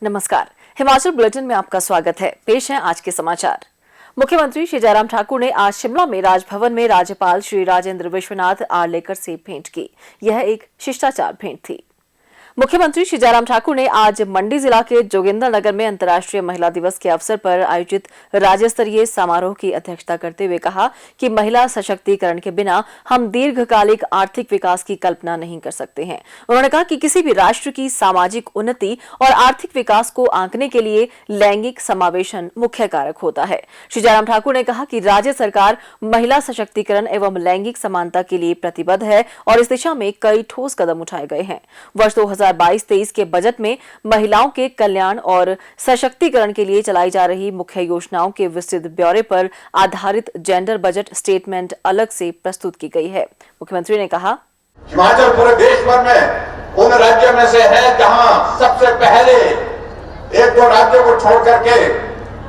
नमस्कार, हिमाचल बुलेटिन में आपका स्वागत है। पेश है आज के समाचार। मुख्यमंत्री श्री जयराम ठाकुर ने आज शिमला में राजभवन में राज्यपाल श्री राजेंद्र विश्वनाथ आर्लेकर से भेंट की। यह एक शिष्टाचार भेंट थी। मुख्यमंत्री श्री जयराम ठाकुर ने आज मंडी जिला के जोगिंद्रनगर में अंतर्राष्ट्रीय महिला दिवस के अवसर पर आयोजित राज्य स्तरीय समारोह की अध्यक्षता करते हुए कहा कि महिला सशक्तिकरण के बिना हम दीर्घकालिक आर्थिक विकास की कल्पना नहीं कर सकते हैं। उन्होंने कहा कि किसी भी राष्ट्र की सामाजिक उन्नति और आर्थिक विकास को आंकने के लिए लैंगिक समावेशन मुख्य कारक होता है। श्री जयराम ठाकुर ने कहा कि राज्य सरकार महिला सशक्तिकरण एवं लैंगिक समानता के लिए प्रतिबद्ध है और इस दिशा में कई ठोस कदम उठाए गए हैं। वर्ष 2022-23 के बजट में महिलाओं के कल्याण और सशक्तिकरण के लिए चलाई जा रही मुख्य योजनाओं के विस्तृत ब्यौरे पर आधारित जेंडर बजट स्टेटमेंट अलग से प्रस्तुत की गई है। मुख्यमंत्री ने कहा, हिमाचल पूरे देश भर में उन राज्यों में से है जहां सबसे पहले एक दो राज्यों को छोड़ करके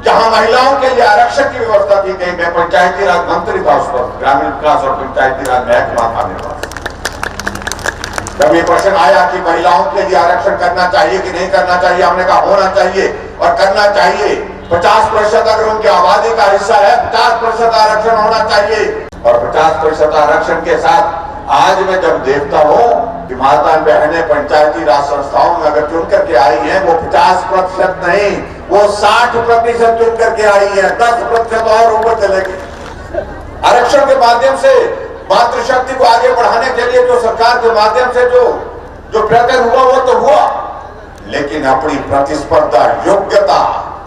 जहां महिलाओं के लिए आरक्षण की व्यवस्था की गई। मैं पंचायती राज मंत्री था उस पर, ग्रामीण विकास और पंचायती राज महकमा था मेरे पास। जब ये प्रश्न आया कि महिलाओं के लिए आरक्षण करना चाहिए कि नहीं करना चाहिए, हमने कहा होना चाहिए और करना चाहिए। 50% अगर उनकी आबादी का हिस्सा है, 50% आरक्षण होना चाहिए और 50% आरक्षण के साथ आज मैं जब देखता हूँ कि माता बहनें पंचायती राज संस्थाओं में अगर चुन करके आई हैं, वो 50% नहीं, वो 60% चुन करके आई है। 10% और ऊपर चलेगी। आरक्षण के माध्यम से मातृशक्ति को आगे बढ़ाने के लिए जो सरकार के माध्यम से जो प्रयत्न हुआ वो तो हुआ, लेकिन अपनी प्रतिस्पर्धा योग्यता,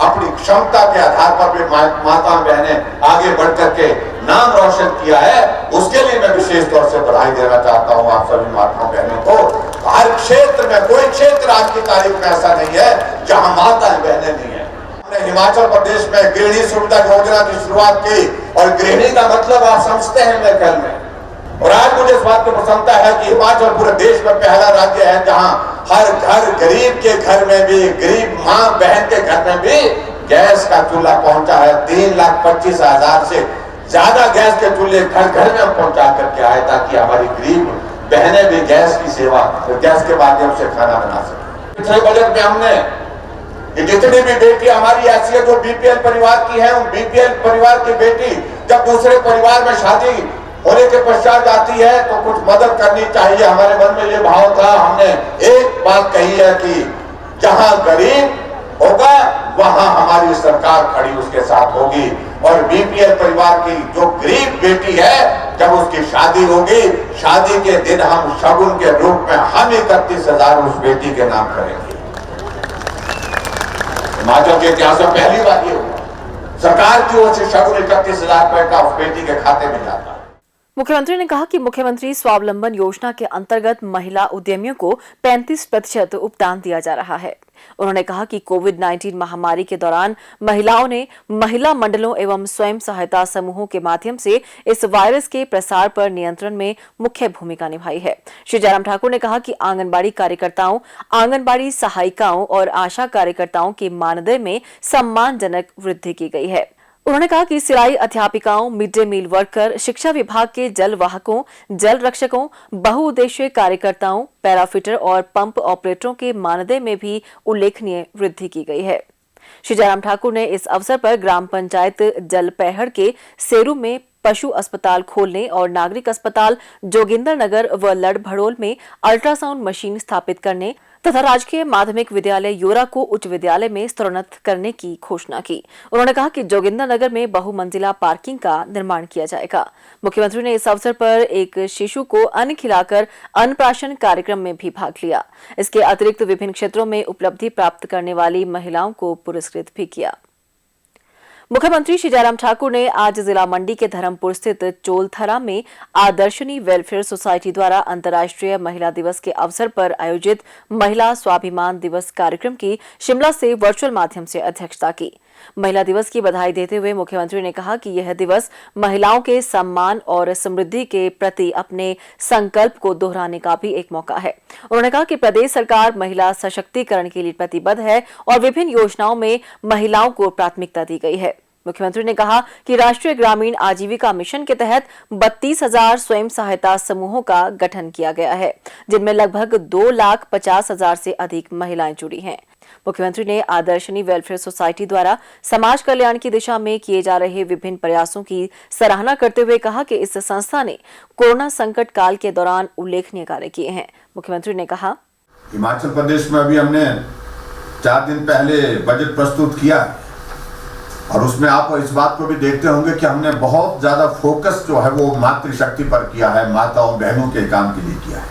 अपनी क्षमता के आधार पर भी माता बहनें आगे बढ़ करके नाम रोशन किया है। उसके लिए मैं विशेष तौर से बधाई देना चाहता हूं आप सभी माताओं बहनों को। हर क्षेत्र में, कोई क्षेत्र आज की तारीख में ऐसा नहीं है जहां माता बहनें नहीं है। हमने हिमाचल प्रदेश में गृहिणी सुविधा योजना की शुरुआत की और गृहिणी का मतलब आप समझते हैं मेरे ख्याल में। और आज मुझे इस बात की प्रसन्नता है कि हिमाचल पूरे देश में पहला राज्य है जहां हर घर, गरीब के घर में भी, गरीब मां बहन के घर में भी गैस का चूल्हा पहुंचा है। 3,25,000 से ज्यादा गैस के चूल्हे घर घर में हम पहुंचा करके आए ताकि हमारी गरीब बहनें भी गैस की सेवा, गैस के माध्यम से खाना बना सके। पिछले बजट में हमने जितनी भी बेटी हमारी ऐसी है जो बीपीएल परिवार की है, उन बीपीएल परिवार की बेटी जब दूसरे परिवार में शादी होने के पश्चात जाती है तो कुछ मदद करनी चाहिए। हमारे मन में ये भाव था, हमने एक बात कही है कि जहां गरीब होगा वहां हमारी सरकार खड़ी उसके साथ होगी। और बीपीएल परिवार की जो गरीब बेटी है, जब उसकी शादी होगी, शादी के दिन हम शगुन के रूप में हम 31,000 उस बेटी के नाम करेंगे। हिमाचल के इतिहास में पहली बार ये हुआ, सरकार की ओर से शगुन 31,000 रुपए का उस बेटी के खाते में जाता है। मुख्यमंत्री ने कहा कि मुख्यमंत्री स्वावलंबन योजना के अंतर्गत महिला उद्यमियों को 35% उपदान दिया जा रहा है। उन्होंने कहा कि कोविड-19 महामारी के दौरान महिलाओं ने महिला मंडलों एवं स्वयं सहायता समूहों के माध्यम से इस वायरस के प्रसार पर नियंत्रण में मुख्य भूमिका निभाई है। श्री जयराम ठाकुर ने कहा कि आंगनबाड़ी कार्यकर्ताओं, आंगनबाड़ी सहायिकाओं और आशा कार्यकर्ताओं के मानदेय में सम्मानजनक वृद्धि की गई है। उन्होंने कहा कि सिलाई अध्यापिकाओं, मिड डे मील वर्कर, शिक्षा विभाग के जल वाहकों, जल रक्षकों, बहुउद्देशीय कार्यकर्ताओं, पैराफिटर और पंप ऑपरेटरों के मानदेय में भी उल्लेखनीय वृद्धि की गई है। श्री जयराम ठाकुर ने इस अवसर पर ग्राम पंचायत जलपैहड़ के सेरू में पशु अस्पताल खोलने और नागरिक अस्पताल जोगिंद्रनगर व लड़भड़ोल में अल्ट्रासाउंड मशीन स्थापित करने तथा राजकीय माध्यमिक विद्यालय योरा को उच्च विद्यालय में स्तरोन्नत करने की घोषणा की। उन्होंने कहा कि जोगिंद्रनगर में बहुमंजिला पार्किंग का निर्माण किया जाएगा। मुख्यमंत्री ने इस अवसर पर एक शिशु को अन्न खिलाकर अन्नप्राशन कार्यक्रम में भी भाग लिया। इसके अतिरिक्त विभिन्न क्षेत्रों में उपलब्धि प्राप्त करने वाली महिलाओं को पुरस्कृत भी किया। मुख्यमंत्री श्री जयराम ठाकुर ने आज जिला मंडी के धर्मपुर स्थित चोलथरा में आदर्शनी वेलफेयर सोसाइटी द्वारा अंतर्राष्ट्रीय महिला दिवस के अवसर पर आयोजित महिला स्वाभिमान दिवस कार्यक्रम की शिमला से वर्चुअल माध्यम से अध्यक्षता की। महिला दिवस की बधाई देते हुए मुख्यमंत्री ने कहा कि यह दिवस महिलाओं के सम्मान और समृद्धि के प्रति अपने संकल्प को दोहराने का भी एक मौका है। उन्होंने कहा कि प्रदेश सरकार महिला सशक्तिकरण के लिए प्रतिबद्ध है और विभिन्न योजनाओं में महिलाओं को प्राथमिकता दी गई है। मुख्यमंत्री ने कहा कि राष्ट्रीय ग्रामीण आजीविका मिशन के तहत 32,000 स्वयं सहायता समूहों का गठन किया गया है, जिनमें लगभग 2,50,000 से अधिक महिलाएं जुड़ी हैं। मुख्यमंत्री ने आदर्शनी वेलफेयर सोसाइटी द्वारा समाज कल्याण की दिशा में किए जा रहे विभिन्न प्रयासों की सराहना करते हुए कहा कि इस संस्था ने कोरोना संकट काल के दौरान उल्लेखनीय कार्य किए हैं। मुख्यमंत्री ने कहा, हिमाचल प्रदेश में अभी हमने 4 दिन पहले बजट प्रस्तुत किया और उसमें आप इस बात को भी देखते होंगे कि हमने बहुत ज्यादा फोकस जो है वो मातृशक्ति पर किया है, माताओं बहनों के काम के लिए किया है।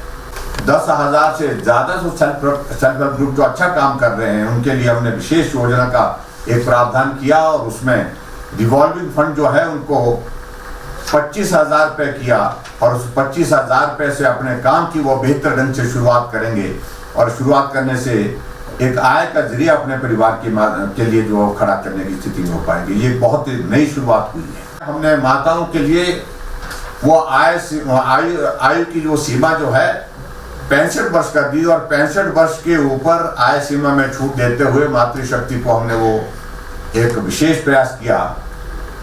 10,000 से ज्यादा जो सेल्फ हेल्प ग्रुप जो अच्छा काम कर रहे हैं उनके लिए हमने विशेष योजना का एक प्रावधान किया और उसमें रिवॉल्विंग फंड जो है उनको 25,000 रुपये किया और उस 25,000 रुपये से अपने काम की वो बेहतर ढंग से शुरुआत करेंगे और शुरुआत करने से एक आय का जरिया अपने परिवार के लिए जो खड़ा करने की स्थिति में हो पाएंगे। ये बहुत नई शुरुआत हुई है। हमने माताओं के लिए वो आयु की जो सीमा जो है 65 वर्ष कर दी और 65 वर्ष के ऊपर आय सीमा में छूट देते हुए मातृशक्ति को हमने वो एक विशेष प्रयास किया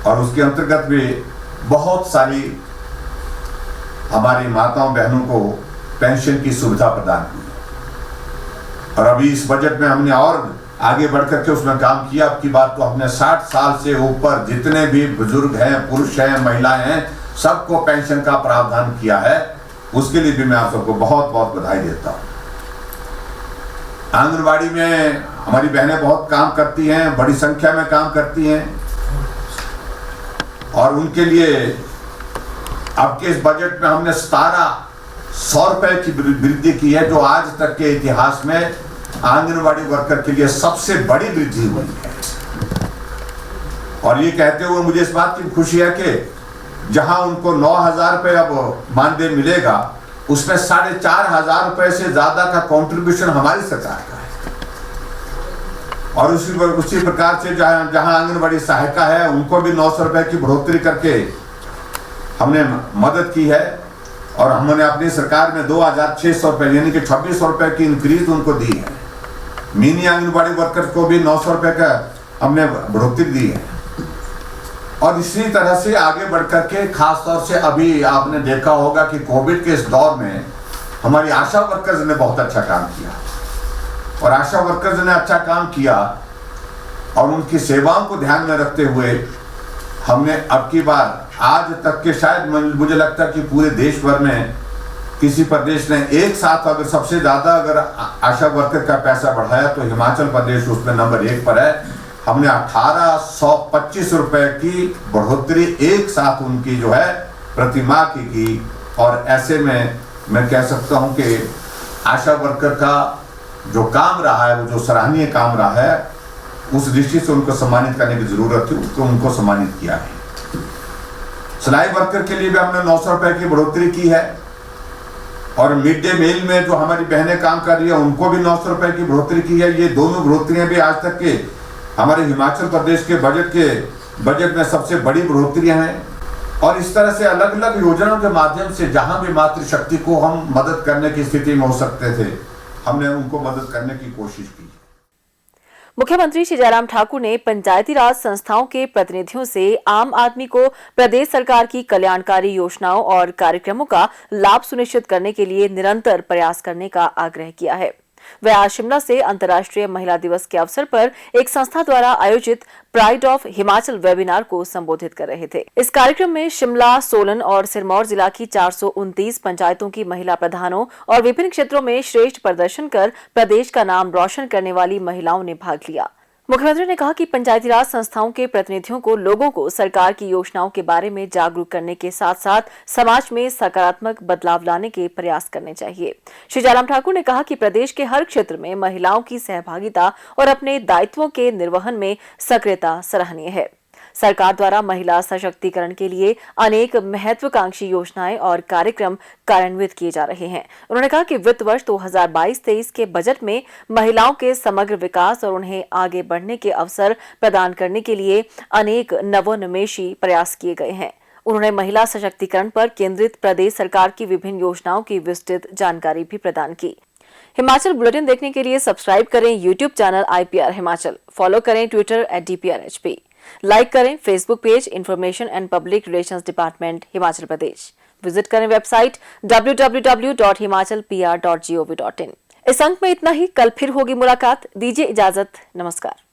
और उसके अंतर्गत भी बहुत सारी हमारी माताओं बहनों को पेंशन की सुविधा प्रदान की और अभी इस बजट में हमने और आगे बढ़कर के उसमें काम किया। अब की बात तो हमने 60 साल से ऊपर जितने भी बुजुर्ग हैं, पुरुष हैं, महिलाएं हैं, सबको पेंशन का प्रावधान किया है। उसके लिए भी मैं आप सबको बहुत बहुत बधाई देता हूँ। आंगनबाड़ी में हमारी बहनें बहुत काम करती हैं, बड़ी संख्या में काम करती हैं और उनके लिए अब के इस बजट में हमने 1,700 रुपए की वृद्धि की है, जो आज तक के इतिहास में आंगनबाड़ी वर्कर के लिए सबसे बड़ी वृद्धि हुई है। और ये कहते हुए मुझे इस बात की खुशी है कि जहां उनको 9,000 रुपये अब मानदेय मिलेगा उसमें 4,500 रुपये से ज्यादा का कंट्रीब्यूशन हमारी सरकार का है। और उसी प्रकार से जहां आंगनबाड़ी सहायिका है उनको भी 900 रुपये की बढ़ोतरी करके हमने मदद की है और हमने अपनी सरकार में 2,600 रुपये यानी कि 2,600 रुपये की इंक्रीज उनको दी है। मिनी आंगनबाड़ी वर्कर्स को भी 900 रुपये का हमने बढ़ोतरी दी है और इसी तरह से आगे बढ़कर के खास तौर से अभी आपने देखा होगा कि कोविड के इस दौर में हमारी आशा वर्कर्स ने बहुत अच्छा काम किया और आशा वर्कर्स ने अच्छा काम किया और उनकी सेवाओं को ध्यान में रखते हुए हमने अब की बार आज तक के शायद मुझे लगता है कि पूरे देश भर में किसी प्रदेश ने एक साथ अगर सबसे ज्यादा अगर आशा वर्कर का पैसा बढ़ाया तो हिमाचल प्रदेश उसमें नंबर 1 पर है। हमने 1,825 रुपए की बढ़ोतरी एक साथ उनकी जो है प्रतिमाह की और ऐसे में मैं कह सकता हूं कि आशा वर्कर का जो काम रहा है वो जो सराहनीय काम रहा है उस दृष्टि से उनको सम्मानित करने की जरूरत थी, तो उनको सम्मानित किया है। सिलाई वर्कर के लिए भी हमने 900 रुपए की बढ़ोतरी की है और मिड डे मील में जो हमारी बहनें काम कर रही है उनको भी 900 रुपए की बढ़ोतरी की है। ये दोनों बढ़ोतरियां भी आज तक के हमारे हिमाचल प्रदेश के बजट में सबसे बड़ी बढ़ोतरियां हैं और इस तरह से अलग अलग योजनाओं के माध्यम से जहां भी मातृशक्ति को हम मदद करने की स्थिति में हो सकते थे हमने उनको मदद करने की कोशिश की। मुख्यमंत्री श्री जयराम ठाकुर ने पंचायती राज संस्थाओं के प्रतिनिधियों से आम आदमी को प्रदेश सरकार की कल्याणकारी योजनाओं और कार्यक्रमों का लाभ सुनिश्चित करने के लिए निरंतर प्रयास करने का आग्रह किया है। वे आज शिमला से अंतर्राष्ट्रीय महिला दिवस के अवसर पर एक संस्था द्वारा आयोजित प्राइड ऑफ हिमाचल वेबिनार को संबोधित कर रहे थे। इस कार्यक्रम में शिमला, सोलन और सिरमौर जिला की 429 पंचायतों की महिला प्रधानों और विभिन्न क्षेत्रों में श्रेष्ठ प्रदर्शन कर प्रदेश का नाम रोशन करने वाली महिलाओं ने भाग लिया। मुख्यमंत्री ने कहा कि पंचायती राज संस्थाओं के प्रतिनिधियों को लोगों को सरकार की योजनाओं के बारे में जागरूक करने के साथ साथ समाज में सकारात्मक बदलाव लाने के प्रयास करने चाहिए। श्री जयराम ठाकुर ने कहा कि प्रदेश के हर क्षेत्र में महिलाओं की सहभागिता और अपने दायित्वों के निर्वहन में सक्रियता सराहनीय है। सरकार द्वारा महिला सशक्तिकरण के लिए अनेक महत्वाकांक्षी योजनाएं और कार्यक्रम कार्यान्वित किए जा रहे हैं। उन्होंने कहा कि वित्त वर्ष 2022-23 के बजट में महिलाओं के समग्र विकास और उन्हें आगे बढ़ने के अवसर प्रदान करने के लिए अनेक नवोन्मेषी प्रयास किए गए हैं। उन्होंने महिला सशक्तिकरण पर केंद्रित प्रदेश सरकार की विभिन्न योजनाओं की विस्तृत जानकारी भी प्रदान की। हिमाचल बुलेटिन देखने के लिए सब्सक्राइब करें YouTube channel IPR Himachal, follow करें ट्विटर @DPRHP, लाइक करें Facebook page information and public relations department Himachal Pradesh, visit करें वेबसाइट www.himachalpr.gov.in। इस अंक में इतना ही। कल फिर होगी मुलाकात। दीजिए इजाजत। नमस्कार।